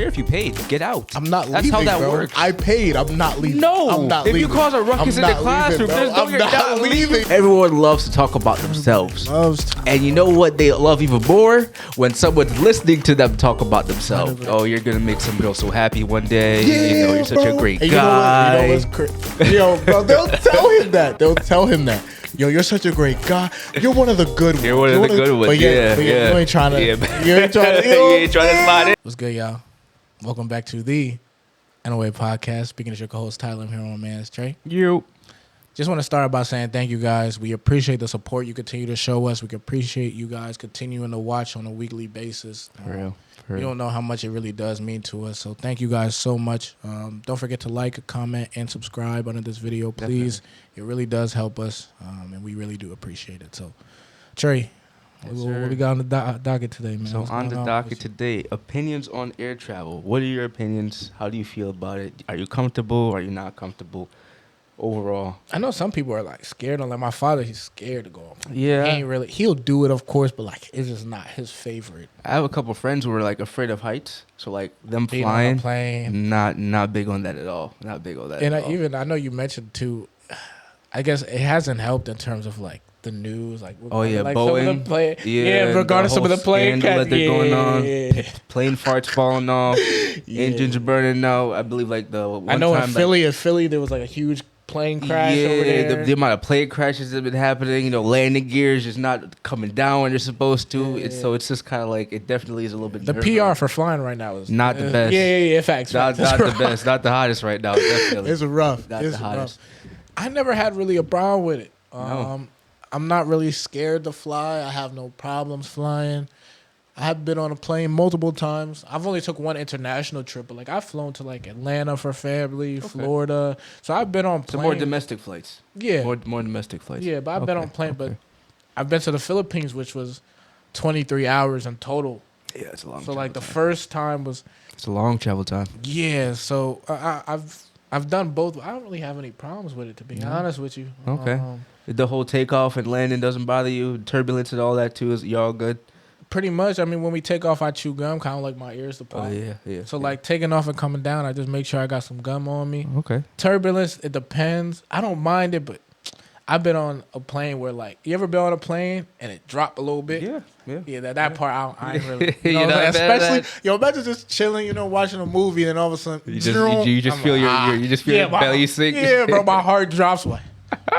care if you paid. Get out. I'm not That's leaving, how that bro. works. I paid. I'm not leaving. No. I'm not if leaving. you cause a ruckus in the classroom, there's no I'm not leaving. Everyone loves to talk about themselves. Loves And you know what they love even more? When someone's listening to them talk about themselves. 100%. Oh, you're going to make some girl so happy one day. Yeah, you're such a great and guy. You know what's Yo, bro, they'll tell him that. They'll tell him that. Yo, you're such a great guy. You're one of the good ones. You're one of the good ones. But Yeah. You ain't trying to. Yeah. You ain't trying to. You ain't trying to slide in. What's good, y'all? Welcome back to the NOA podcast. Speaking as your co-host Tyler, I'm here on Man's Trey. You. Just want to start by saying thank you guys. We appreciate the support you continue to show us. We appreciate you guys continuing to watch on a weekly basis. For real. You don't know how much it really does mean to us. So thank you guys so much. Don't forget to like, comment, and subscribe under this video, please. Definitely. It really does help us, and we really do appreciate it. So, Trey, Yes, what we got on the docket today, man? So What's on the going docket with you? today, opinions on air travel. What are your opinions? How do you feel about it? Are you comfortable? Are you not comfortable? Overall, I know some people are like scared. Like my father, he's scared to go on planes. Yeah. He ain't really. He'll do it, of course, but like it's just not his favorite. I have a couple friends who are like afraid of heights. So like them Being on a flying, plane. not big on that at all. Not big on that. And at all. I know you mentioned too. I guess it hasn't helped in terms of like the news, like Oh yeah, like Boeing. some of the plane, Yeah, regardless the some of the whole plane scandal that they're going on. Yeah. Plane farts falling off, Yeah. engines burning out. I believe like the one I know time, in Philly, there was like a huge plane crash over yeah, there. the amount of plane crashes that have been happening. You know, landing gears just not coming down when they're supposed to. Yeah. It's just kind of like it definitely is a little bit. The PR for flying right now is Not the best. Yeah, facts. not It's the rough. best, not the hottest right now. Definitely, It's rough. not It's the hottest. rough. I never had really a problem with it. No. I'm not really scared to fly. I have no problems flying. I have been on a plane multiple times. I've only took one international trip, but like I've flown to like Atlanta for family, Florida. So I've been on So planes. more domestic flights. Yeah, More domestic flights. yeah, but I've been on plane. But I've been to the Philippines, which was 23 hours in total. yeah, it's a long. So like the travel time. first time was It's a long travel time. yeah. So I've done both. I don't really have any problems with it, to be honest with you. Okay. The whole takeoff and landing doesn't bother you. Turbulence and all that too. Is y'all good? Pretty much. I mean, when we take off, I chew gum, kind of like my ears to pop. Oh yeah. So like taking off and coming down, I just make sure I got some gum on me. Okay. Turbulence, it depends. I don't mind it, but I've been on a plane where like you ever been on a plane and it dropped a little bit. Yeah. That part I ain't really. You know, You're not like, bad at especially imagine just chilling, watching a movie, and all of a sudden You just feel your belly sink. Yeah, bro, my heart drops. Like,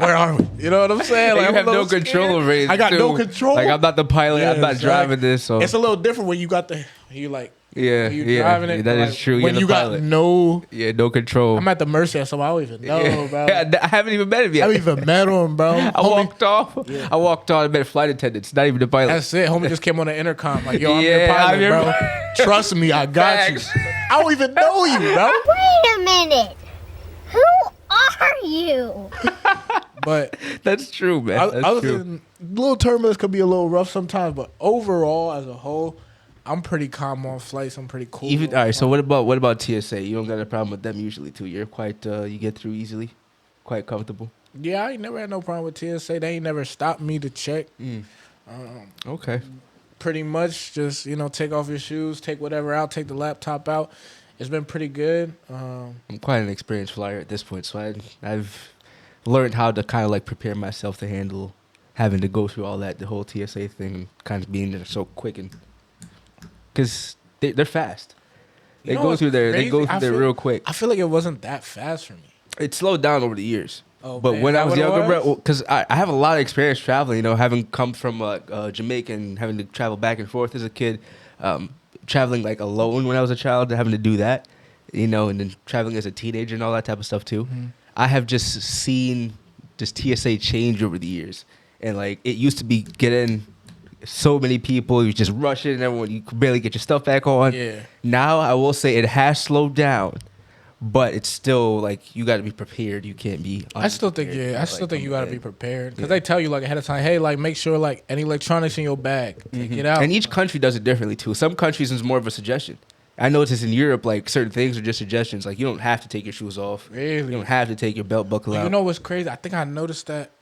where are we? You know what I'm saying? And Like, you I'm have a no little control scared. over it. I got too. no control. Like I'm not the pilot. Yeah, I'm not exactly. driving this. So It's a little different when you got you like yeah, when you yeah. driving it. That but, is like, true. When You're you the got pilot. no, no control. I'm at the mercy of someone I don't even know, bro. I haven't even met him yet. I haven't even met him, bro. I Homie, walked off. I walked on. I met flight attendants. Not even the pilot. That's it. Homie just came on the intercom like, yo, I'm Yeah, your pilot, I'm your bro. Trust me, I got Facts. you. I don't even know you, bro. Wait a minute. Who are you? But That's true, man. That's other true. than little turbulence could be a little rough sometimes, but overall, as a whole, I'm pretty calm on flights. I'm pretty cool. Even all right. So what about TSA? You don't got a problem with them usually too. You're quite you get through easily, quite comfortable. Yeah, I ain't never had no problem with TSA. They ain't never stopped me to check. Okay. Pretty much just, take off your shoes, take whatever out, take the laptop out. It's been pretty good. I'm quite an experienced flyer at this point, so I've learned how to kind of like prepare myself to handle having to go through all that, the whole TSA thing, and kind of being there so quick and because they're fast. They go what's through there. They crazy? go through I there feel- real quick. I feel like it wasn't that fast for me. It slowed down over the years. Oh, But man, when is I that was what it younger, was? bro, because I have a lot of experience traveling, having come from Jamaica and having to travel back and forth as a kid, traveling like alone when I was a child, having to do that, and then traveling as a teenager and all that type of stuff too. Mm-hmm. I have just seen this TSA change over the years. And like it used to be getting so many people, you just rush in and everyone, you could barely get your stuff back on. Yeah. Now I will say it has slowed down. But it's still like you got to be prepared. You can't be. I still think, unprepared. I still Like, think you got to be yeah. prepared. Because they tell you, like, ahead of time, hey, like, make sure, like, any electronics in your bag, take it out. And each country does it differently too. Some countries is more of a suggestion. I noticed in Europe, like certain things are just suggestions. Like you don't have to take your shoes off. Really? You don't have to take your belt buckle out. You know what's crazy? I think I noticed that.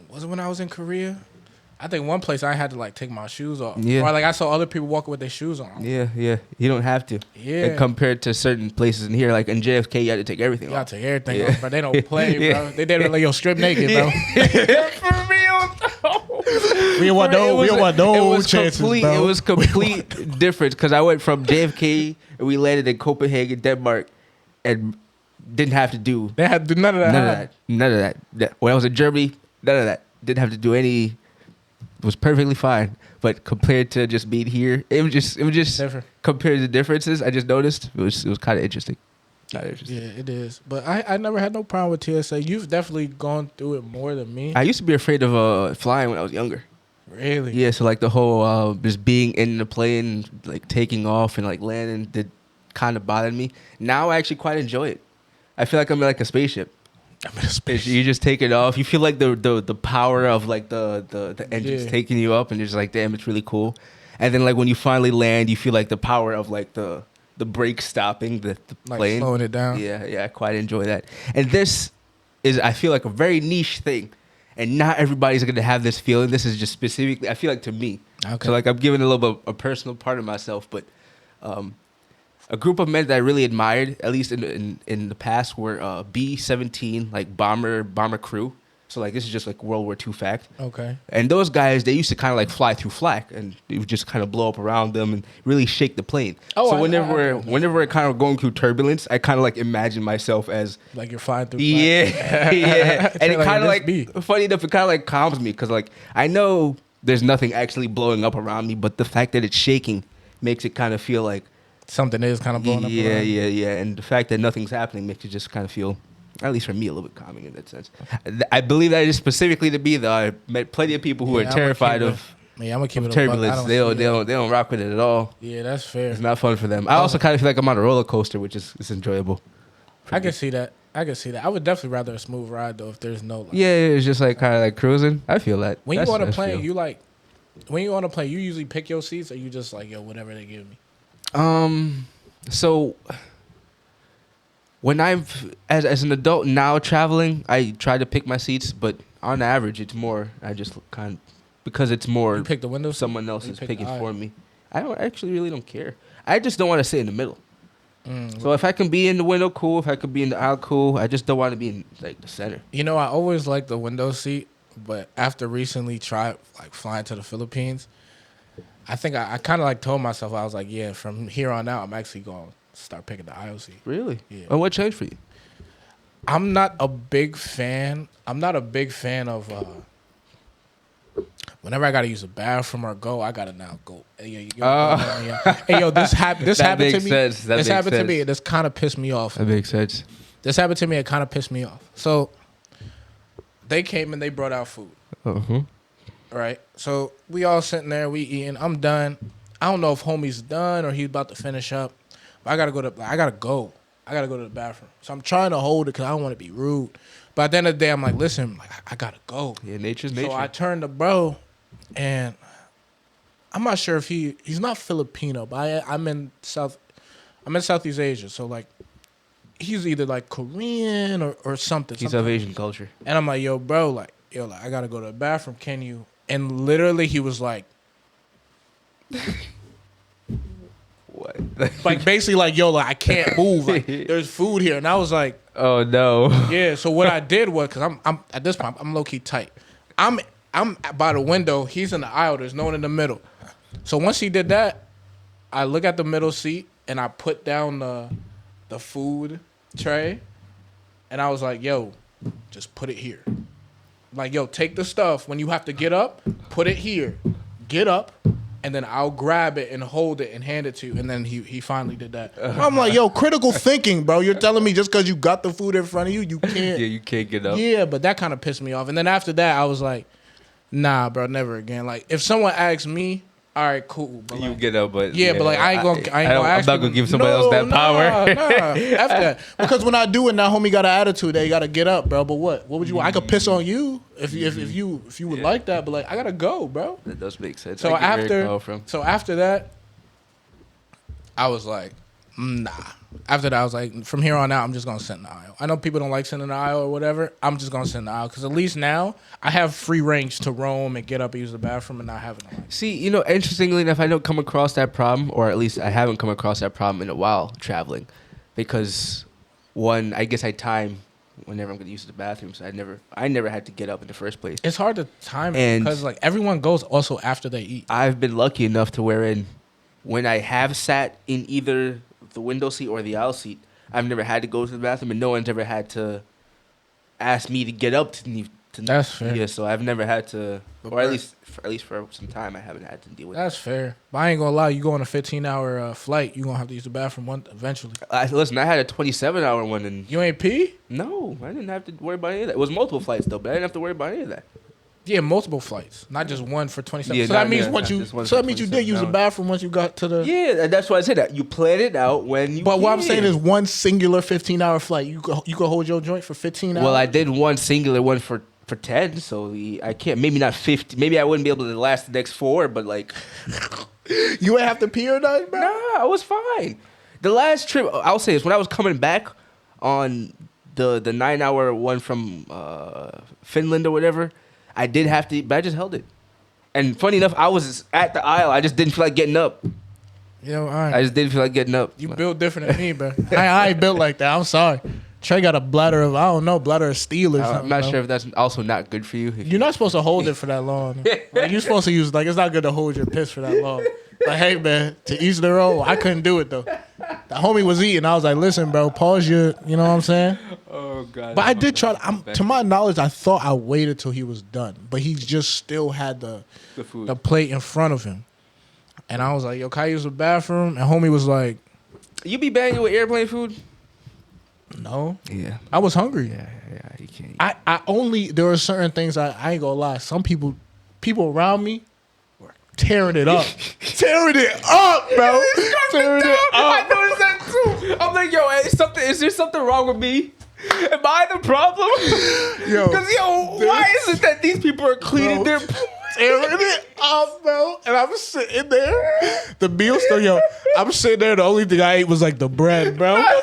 Was it when I was in Korea? I think one place I had to like take my shoes off. Yeah. Or like I saw other people walking with their shoes on. Yeah, yeah. You don't have to. Yeah. And compared to certain places in here, like in JFK, you had to take everything You gotta off. take everything Yeah. off, bro. They don't play, Yeah. bro. They did it like, yo, strip naked, bro. For real, though. We don't want no, we don't want no chances, complete, bro. It was complete difference because I went from JFK and we landed in Copenhagen, Denmark, and didn't have to do They had to do none of that. none of that. None of that. When I was in Germany, none of that. Didn't have to do any. It was perfectly fine. But compared to just being here, it was just Different. compared to the differences. I just noticed it was kind of interesting. Kinda interesting. Yeah, it is. But I never had no problem with TSA. You've definitely gone through it more than me. I used to be afraid of flying when I was younger. Really? Yeah, so like the whole just being in the plane, like taking off and like landing, did kind of bothered me. Now I actually quite enjoy it. I feel like I'm in like a spaceship. I'm in a space. You just take it off. You feel like the power of like the engines Yeah. taking you up, and you're just like, damn, it's really cool. And then like when you finally land, you feel like the power of like the brakes stopping the Like plane. slowing it down. Yeah, I quite enjoy that. And this is, I feel like, a very niche thing, and not everybody's gonna have this feeling. This is just specifically, I feel like, to me. Okay. So like I'm giving a little bit a personal part of myself, but a group of men that I really admired, at least in the past, were B-17, like bomber crew. So like this is just like World War II fact. Okay. And those guys, they used to kind of like fly through flak, and it would just kind of blow up around them and really shake the plane. Oh, so I know. whenever we're kind of going through turbulence, I kind of like imagine myself as Like you're flying through. yeah, yeah. And it Like, kind of this like be. funny enough, it kind of like calms me because like I know there's nothing actually blowing up around me, but the fact that it's shaking makes it kind of feel like Something is kind of blowing up. yeah, around. yeah. And the fact that nothing's happening makes it just kind of feel, at least for me, a little bit calming in that sense. I believe that is specifically to me, though. I met plenty of people who Yeah, are I'ma terrified keep it- of Yeah, I'm gonna keep it a buck. I turbulence. don't They see that. don't rock with it at all. Yeah, that's fair. It's not fun for them. I also kind of feel like I'm on a roller coaster, which is it's enjoyable. I can see that. I would definitely rather a smooth ride though if there's no. Like, Yeah, it's just like kind of like cruising. I feel that. When you That's- on a that's plane, feel. you like. When you on a plane, you usually pick your seats, or you just like yo whatever they give me. So when I've as an adult now traveling, I try to pick my seats, but on average, it's more I just kind of because it's more You pick the window. seat, someone or else you is pick picking the aisle? for me. I don't actually really don't care. I just don't want to sit in the middle. Mm. So if I can be in the window, cool. If I could be in the aisle, cool. I just don't want to be in like the center. You know, I always liked the window seat, but after recently tried like flying to the Philippines, I think I kind of like told myself I was like, yeah, from here on out, I'm actually going to start picking the aisle seat. Really? Yeah. And what changed for you? I'm not a big fan. I'm not a big fan of. Whenever I gotta use a bathroom or go, I gotta now go. Hey, yo, this happened. This That happened to makes me. sense. That This makes happened to sense. me. This kind of pissed me off. That makes sense. This happened to me. It kind of pissed me off. So they came and they brought out food. Uh-huh. Right. So we all sitting there. We eating. I'm done. I don't know if homie's done or he's about to finish up. But I gotta go. I gotta go to the bathroom. So I'm trying to hold it because I don't want to be rude. But at the end of the day, I'm like, listen, like, I gotta go. Yeah, nature's nature. So I turned to bro, and I'm not sure if he's not Filipino, but I'm in Southeast Asia, so like he's either like Korean or something. He's something. of Asian culture. And I'm like, yo, bro, like I gotta go to the bathroom. Can you? And literally, he was like What? basically like, yo, like I can't move. Like, there's food here, and I was like, Oh no. yeah. So what I did was, cause I'm at this point, I'm low key tight. I'm by the window. He's in the aisle. There's no one in the middle. So once he did that, I look at the middle seat and I put down the food tray, and I was like, yo, just put it here. Like, yo, take the stuff. When you have to get up, put it here. Get up. And then I'll grab it and hold it and hand it to you. And then he finally did that. I'm like, yo, critical thinking, bro. You're telling me just because you got the food in front of you, you can't. Yeah, you can't get up. Yeah, but that kind of pissed me off. And then after that, I was like, nah, bro, never again. Like, if someone asks me, all right, cool. But You like, get up, but yeah, but like I ain't gonna ask. I'm not gonna give somebody else that power. After that, because when I do it, now homie got an attitude. They gotta get up, bro. But what would you want? I could piss on you if you would like that. But like I gotta go, bro. That does make sense. So I get where you're coming after from. so after that, I was like, nah. after that, I was like, from here on out, I'm just gonna sit in the aisle. I know people don't like sitting in the aisle or whatever. I'm just gonna sit in the aisle because at least now I have free range to roam and get up and use the bathroom and not having to. See, interestingly enough, I don't come across that problem, or at least I haven't come across that problem in a while traveling, because one, I guess I time whenever I'm going to use the bathroom, so I never had to get up in the first place. It's hard to time it And- because like everyone goes also after they eat. I've been lucky enough to wherein when I have sat in either the window seat or the aisle seat, I've never had to go to the bathroom, and no one's ever had to ask me to get up to That's fair. Yeah, so I've never had to, But or at Bert- least for some time, I haven't had to deal with That's fair. But I ain't gonna lie, you go on a 15-hour flight, you gonna have to use the bathroom one eventually. Listen, I had a 27-hour one, and You ain't pee? no, I didn't have to worry about any of that. It was multiple flights though, but I didn't have to worry about any of that. Yeah, multiple flights, not just one for 27. Yeah, so that not- means yeah, once not you, just one so that for means you did 27 use the hours. bathroom once you got to the. Yeah, that's why I said that. You plan it out when you. But what I'm can. saying is one singular 15-hour flight, you could hold your joint for 15 hours. Well, I did one singular one for 10, so I can't. Maybe not 50. Maybe I wouldn't be able to last the next 4, but like, You ain't have to pee or nothing, bro. nah, I was fine. The last trip, I'll say this: when I was coming back on the 9-hour one from Finland or whatever, I did have to, but I just held it. And funny enough, I was at the aisle. I just didn't feel like getting up. You know, all right. I just didn't feel like getting up. You built different than me, bro. I ain't built like that. I'm sorry. Trey got a bladder of, bladder of steel or something. I'm not bro. sure if that's also not good for you. You're not supposed to hold it for that long. Like, you're supposed to use, like, it's not good to hold your piss for that long. But hey, man, to each their own. I couldn't do it, though. The homie was eating. I was like, listen, bro, pause your, you know what I'm saying? Oh God! But I did try, to my knowledge, I thought I waited till he was done. But he just still had the food. the plate in front of him. And I was like, yo, can I use the bathroom? And homie was like, You be banging with airplane food? no. Yeah. I was hungry. Yeah. You can't. I only, there are certain things I ain't gonna lie. Some people around me were tearing it up. Tearing it up, bro. Tearing it I up. noticed that too. I'm like, yo, is there something wrong with me? Am I the problem? Yo, Because, why is it that these people are cleaning Bro. their... tearing it up, bro. And I'm sitting there. The meal still, I'm sitting there. The only thing I ate was like the bread, bro. I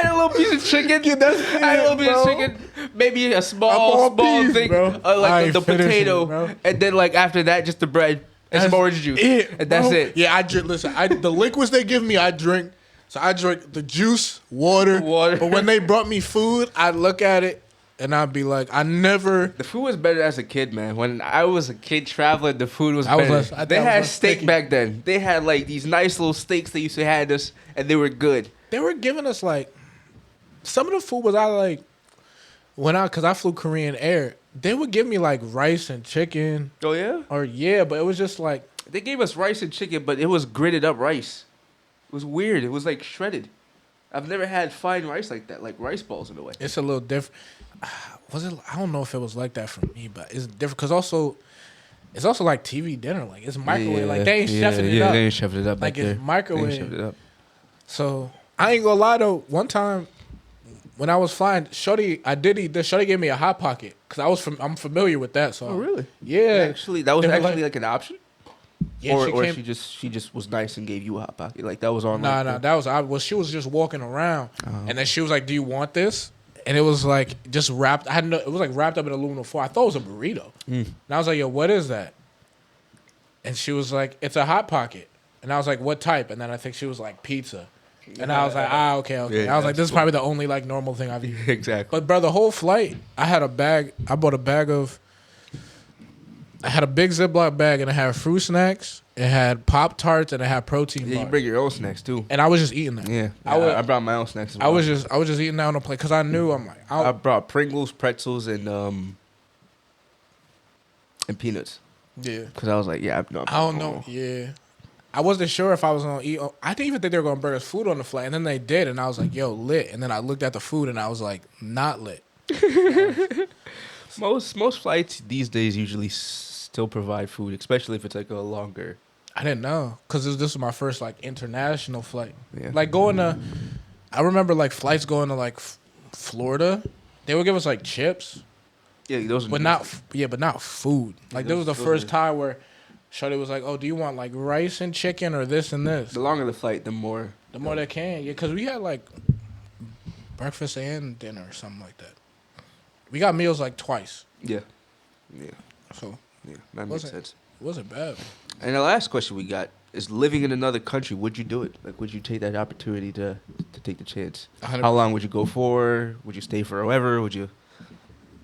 had a little piece of chicken. I had a little piece of bro. chicken. Maybe a A small piece, thing. bro. I Like ain't the finishing potato. it, bro. And then like after that, just the bread and some orange juice. And that's bro. it. Yeah, I drink. Listen, the liquids they give me, I drink. So I drink the juice, water. But when they brought me food, I'd look at it and I'd be like, I never. The food was better as a kid, man. When I was a kid traveling, the food was I was better. less- I think They I was had less steak picky. back then. They had like these nice little steaks they used to have us, and they were good. They were giving us like some of the food was because I flew Korean Air. They would give me like rice and chicken, Oh yeah, but it was just like they gave us rice and chicken, but it was gritted up rice. It was weird. It was like shredded. I've never had fine rice like that, like rice balls in a way. it's a little different. Was it? I don't know if it was like that for me, but it's different because it's also like TV dinner, like it's microwave, like they ain't chefing it up. They ain't chefing it up Like back it's there. microwave. They ain't chefing it up. So I ain't gonna lie though. One time when I was flying, Shorty, I did eat this. Shorty gave me a hot pocket because I'm familiar with that. So Oh really? yeah, Actually, that was They were actually like an option. yeah. or came- she just was nice and gave you a hot pocket. Like that was on. Nah, like, nah, that was well. She was just walking around, and then she was like, "Do you want this?" And it was like just wrapped. I had no. It was like wrapped up in aluminum foil. I thought it was a burrito, and I was like, "Yo, what is that?" And she was like, "It's a hot pocket." And I was like, "What type?" And then I think she was like pizza, and I was like, okay. Yeah, I was like, "This is that's probably the only like normal thing I've eaten." exactly. But bro, the whole flight, I had a bag. I bought a bag of. I had a big Ziploc bag, and it had fruit snacks. It had Pop-Tarts, and it had protein Yeah, you bars. bring your own snacks too. And I was just eating them. Yeah, I I brought my own snacks. As well. I was just eating that on the plate because I knew I'm like I brought Pringles, pretzels, and peanuts yeah. because I was like, yeah, no, I don't know. Yeah. I wasn't sure if I was gonna eat. I didn't even think they were gonna bring us food on the flight, and then they did, and I was like, "Yo, lit." And then I looked at the food, and I was like, "Not lit." Most flights these days usually still provide food, especially if it's like a longer. I didn't know because this was my first like international flight. Yeah. Like going to, I remember like flights going to like Florida. They would give us like chips, Yeah, those. but not food. Like this was the Those first are- time where Shorty was like, "Oh, do you want like rice and chicken or this and this?" The longer the flight, the more. The more they can, yeah, because we had like breakfast and dinner or something like that. We got meals like twice, Yeah. Yeah. so Yeah. That makes Wasn't- sense. it wasn't bad. And the last question we got is living in another country, would you do it? Like, would you take that opportunity to take the chance? 100%. How long would you go for? Would you stay forever? Would you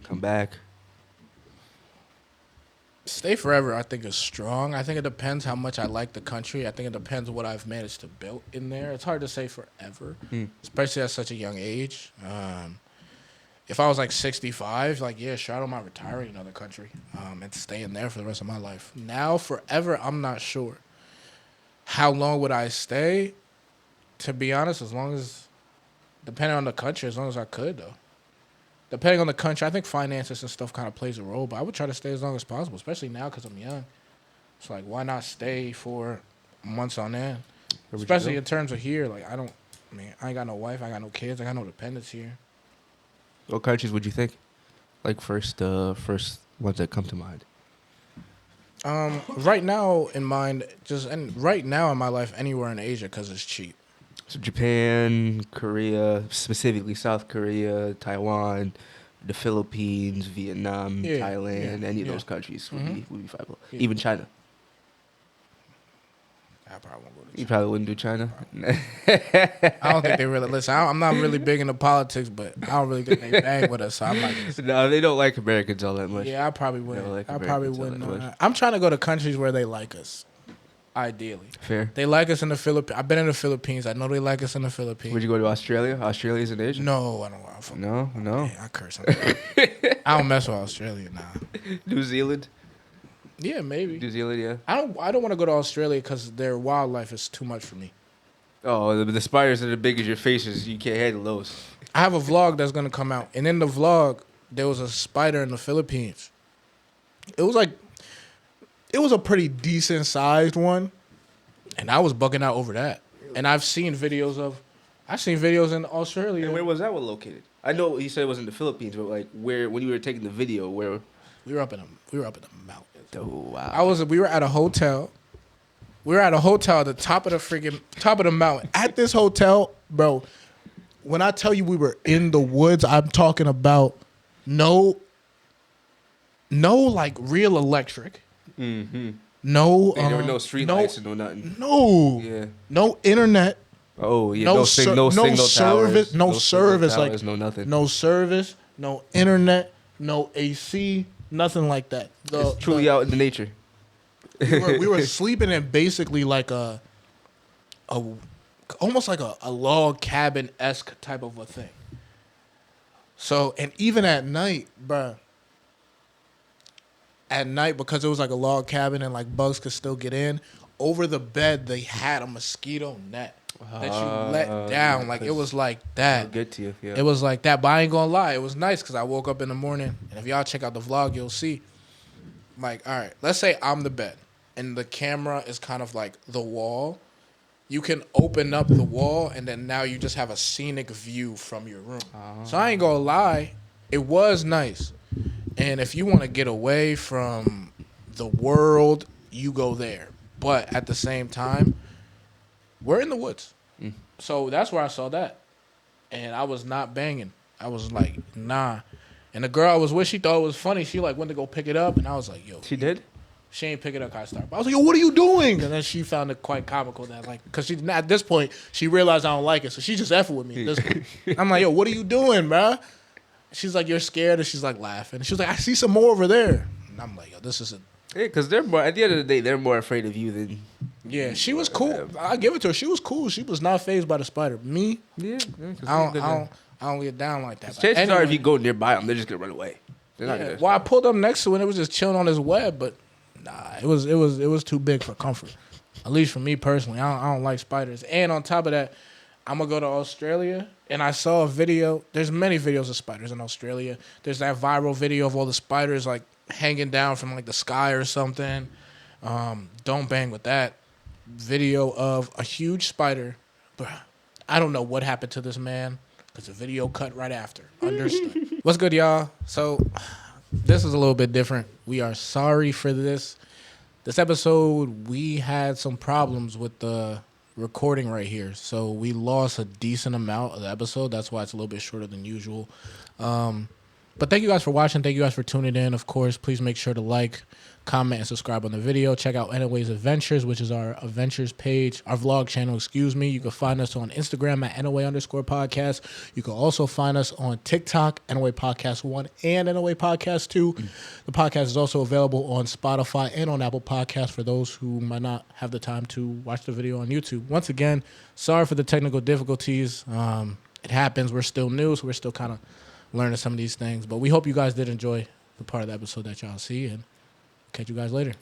come back? Stay forever, I think, is strong. I think it depends how much I like the country. I think it depends what I've managed to build in there. It's hard to say forever, especially at such a young age. If I was like 65, like, yeah, sure, I don't mind retiring in another country and staying there for the rest of my life. Now, forever, I'm not sure. How long would I stay? To be honest, depending on the country, as long as I could, though. Depending on the country, I think finances and stuff kind of plays a role, but I would try to stay as long as possible, especially now because I'm young. It's like, why not stay for months on end? Where would you Especially go? in terms of here, like, I ain't got no wife, I got no kids, I got no dependents here. What countries would you think? Like first ones that come to mind. Right now in mind, right now in my life, anywhere in Asia because it's cheap. So Japan, Korea, specifically South Korea, Taiwan, the Philippines, Vietnam, Yeah, Thailand, yeah, any of yeah. those countries would be viable. Yeah. Even China. I probably won't go to You probably wouldn't do China. I don't think they really listen. I'm not really big into politics, but I don't really think they bang with us. So I'm like, No, they don't like Americans all that much. yeah, I probably wouldn't. like I probably Americans all wouldn't. that know much. that. I'm trying to go to countries where they like us. Ideally, Fair. they like us in the Philippines. I've been in the Philippines. I know they like us in the Philippines. Would you go to Australia? Australia's in Asia? No, I don't. No. I curse. I don't mess with Australia now. New Zealand? Yeah, maybe. New Zealand, yeah. I don't want to go to Australia because their wildlife is too much for me. Oh, the spiders are as big as your faces. You can't handle those. I have a vlog that's gonna come out, and in the vlog, there was a spider in the Philippines. It was a pretty decent sized one, and I was bugging out over that. And I've seen videos in Australia. And where was that one located? I know you said it was in the Philippines, but like when you were taking the video, where? We were up in the mountains. Oh wow! We were at a hotel. We were at a hotel at the top of the mountain. At this hotel, bro, when I tell you we were in the woods, I'm talking about no like real electric. Mm-hmm. No, There were no street lights and no nothing. No, Yeah. no internet. Oh yeah. No No signal service. towers, no signal service, towers, like no nothing. no service, no internet, no AC, nothing like that. It's truly out in the nature. We were sleeping in basically like almost like a log cabin-esque type of a thing. So, and even at night, bruh, because it was like a log cabin and like bugs could still get in, over the bed they had a mosquito net that you let down. Like it was like that. I'll get to you. Yeah. It was like that, but I ain't gonna lie, it was nice because I woke up in the morning, and if y'all check out the vlog, you'll see. Like, all right, let's say I'm the bed, and the camera is kind of like the wall. You can open up the wall, and then now you just have a scenic view from your room. So I ain't gonna lie, it was nice. And if you want to get away from the world, you go there. But at the same time, we're in the woods. So that's where I saw that. And I was not banging. I was like, nah. And the girl I was with, she thought it was funny. She like went to go pick it up, and I was like, yo. She did. She ain't pick it up. I started. I was like, yo, what are you doing? And then she found it quite comical that like, cause she at this point she realized I don't like it, so she just effing with me. At this point. I'm like, yo, what are you doing, bruh? She's like, you're scared, and she's like laughing. She was like, I see some more over there. And I'm like, yo, this is a. Yeah, because they're more. At the end of the day, they're more afraid of you than. Yeah, she was cool. I give it to her. She was cool. She was not fazed by the spider. Me, Yeah. I don't get down like that. But Chances are, if anyway, you go nearby them, they're just gonna run away. They're not yeah, gonna. well, I pulled up next to it, and it was just chilling on his web, but nah, it was too big for comfort. At least for me personally, I don't like spiders. And on top of that, I'm gonna go to Australia, and I saw a video. There's many videos of spiders in Australia. There's that viral video of all the spiders like hanging down from like the sky or something. Don't bang with that. Video of a huge spider. Bruh, I don't know what happened to this man because the video cut right after. Understood. What's good, y'all? So this is a little bit different. We are sorry for this. This episode, we had some problems with the recording right here. So we lost a decent amount of the episode. That's why it's a little bit shorter than usual. But thank you guys for watching. Thank you guys for tuning in. Of course, please make sure to like, comment, and subscribe on the video. Check out NOA's Adventures, which is our adventures page, our vlog channel, excuse me. You can find us on Instagram at NOA_podcast. You can also find us on TikTok, NOA Podcast 1 and NOA Podcast 2. The podcast is also available on Spotify and on Apple Podcasts for those who might not have the time to watch the video on YouTube. Once again, sorry for the technical difficulties. It happens. We're still new, so we're still kind of learning some of these things. But we hope you guys did enjoy the part of the episode that y'all see, and catch you guys later.